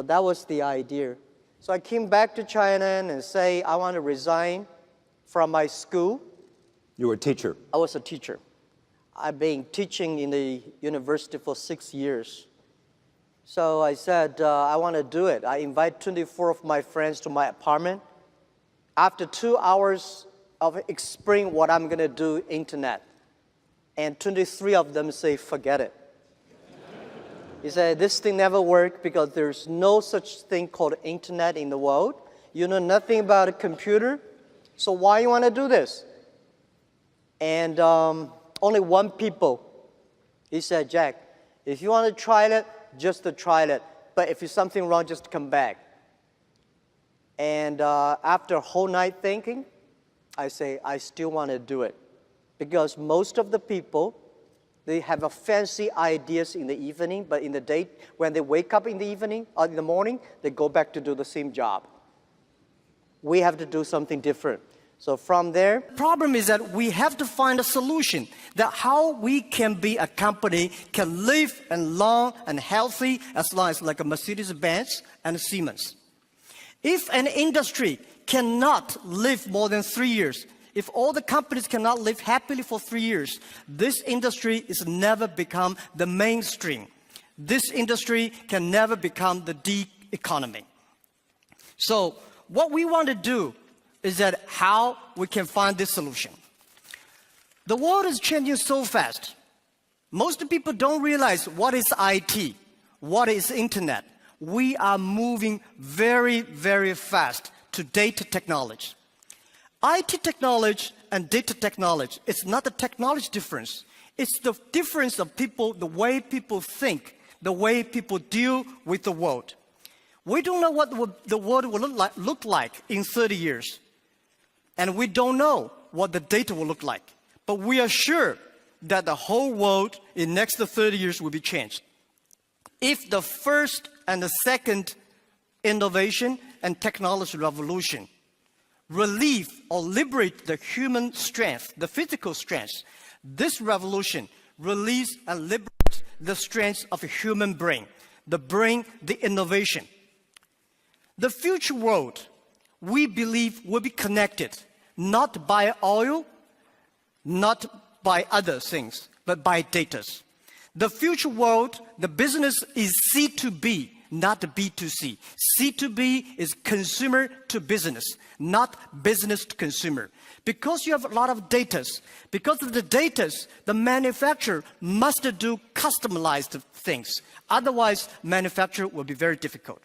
that was the idea. So I came back to China and say, I want to resign from my school. You were a teacher? I was a teacher. I've been teaching in the university for 6 years. So I said, I want to do it. I invite 24 of my friends to my apartment. After 2 hours of explaining what I'm going to do, internet, and 23 of them say, forget it. He said, this thing never worked because there's no such thing called internet in the world. You know nothing about a computer, so why you want to do this? And only one people, he said, Jack, if you want to try it, just to try it. But if there's something wrong, just come back. And after a whole night thinking, I say, I still want to do it. Because most of the people, they have a fancy ideas in the evening, but in the day, when they wake up in the evening or in the morning, they go back to do the same job. We have to do something different. So from there, the problem is that we have to find a solution that how we can be a company can live and long and healthy as long as like a Mercedes-Benz and a Siemens. If an industry cannot live more than 3 years, if all the companies cannot live happily for 3 years, this industry is never become the mainstream. This industry can never become the D economy. So what we want to do is that how we can find this solution. The world is changing so fast. Most people don't realize what is IT, what is internet. We are moving very, very fast to data technology. IT technology and data technology, it's not a technology difference. It's the difference of people, the way people think, the way people deal with the world. We don't know what the world will look like in 30 years. And we don't know what the data will look like. But we are sure that the whole world in next 30 years will be changed. If the first and the second innovation and technology revolution relieve or liberate the human strength, the physical strength, this revolution release and liberate the strength of a human brain, the innovation. The future world, we believe, will be connected, not by oil, not by other things, but by data. The future world, the business is C2B, not B2C. C2B is consumer to business, not business to consumer. Because you have a lot of data, because of the data, the manufacturer must do customized things. Otherwise, manufacture will be very difficult.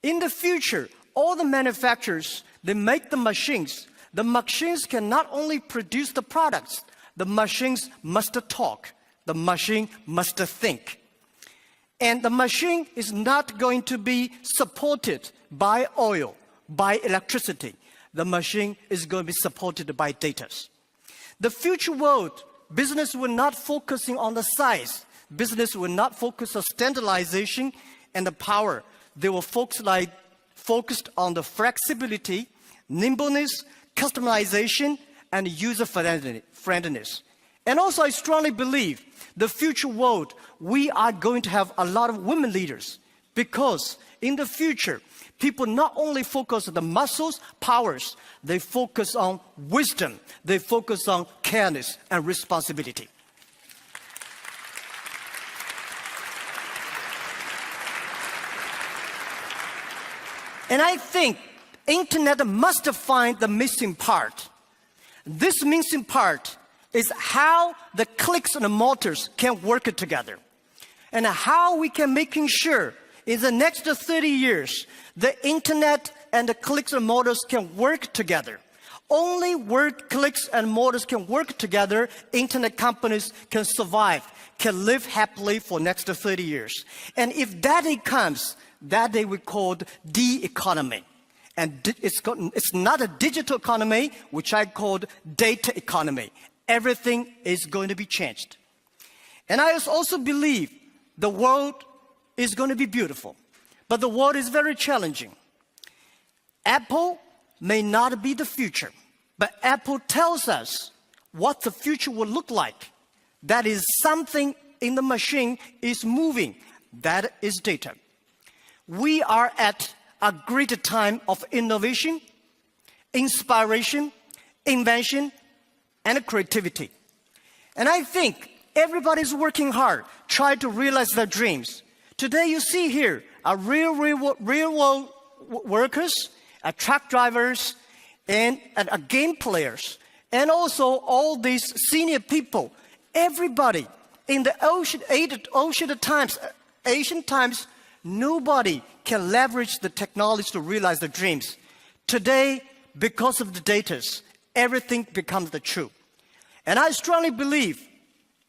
In the future, all the manufacturers, they make the machines. The machines can not only produce the products, the machines must talk. The machine must think. And the machine is not going to be supported by oil, by electricity. The machine is going to be supported by data. The future world, business will not focusing on the size. Business will not focus on standardization and the power. They will focused on the flexibility, nimbleness, customization, and user friendliness. And also, I strongly believe the future world, we are going to have a lot of women leaders because in the future, people not only focus on the muscles, powers, they focus on wisdom, they focus on careness and responsibility. And I think internet must find the missing part. This missing part is how the clicks and the motors can work together. And how we can making sure in the next 30 years, the internet and the clicks and motors can work together. Only where clicks and motors can work together, internet companies can survive, can live happily for next 30 years. And if that day comes, that day we called D economy. And it's not a digital economy, which I called data economy. Everything is going to be changed. And I also believe the world is going to be beautiful, but the world is very challenging. Apple may not be the future, but Apple tells us what the future will look like. That is something in the machine is moving. That is data. we are at a great time of innovation, inspiration, invention, and creativity. And I think everybody's working hard, trying to realize their dreams. Today you see here are real world workers, truck drivers, and game players, and also all these senior people. Everybody in the ancient times, nobody can leverage the technology to realize their dreams. Today, because of the data, everything becomes the truth. And I strongly believe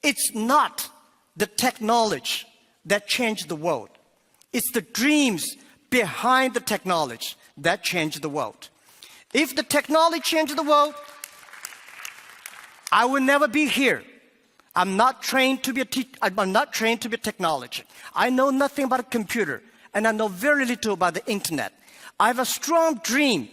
it's not the technology that changed the world. It's the dreams behind the technology that changed the world. If the technology changed the world, I will never be here. I'm not trained to be I'm not trained to be a technology. I know nothing about a computer, and I know very little about the internet. I have a strong dream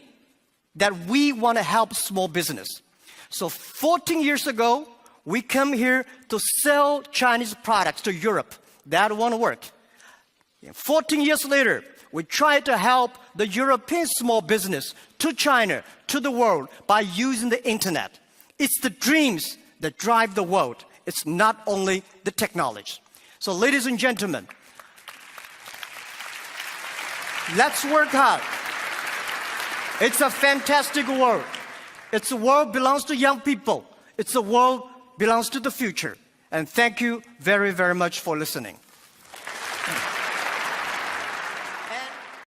that we want to help small business. So 14 years ago, we come here to sell Chinese products to Europe. That won't work. 14 years later, we try to help the European small business to China, to the world, by using the internet. It's the dreams that drive the world. It's not only the technology. So ladies and gentlemen, let's work hard. It's a fantastic world. It's a world belongs to young people. It's a world belongs to the future. And thank you very, very much for listening.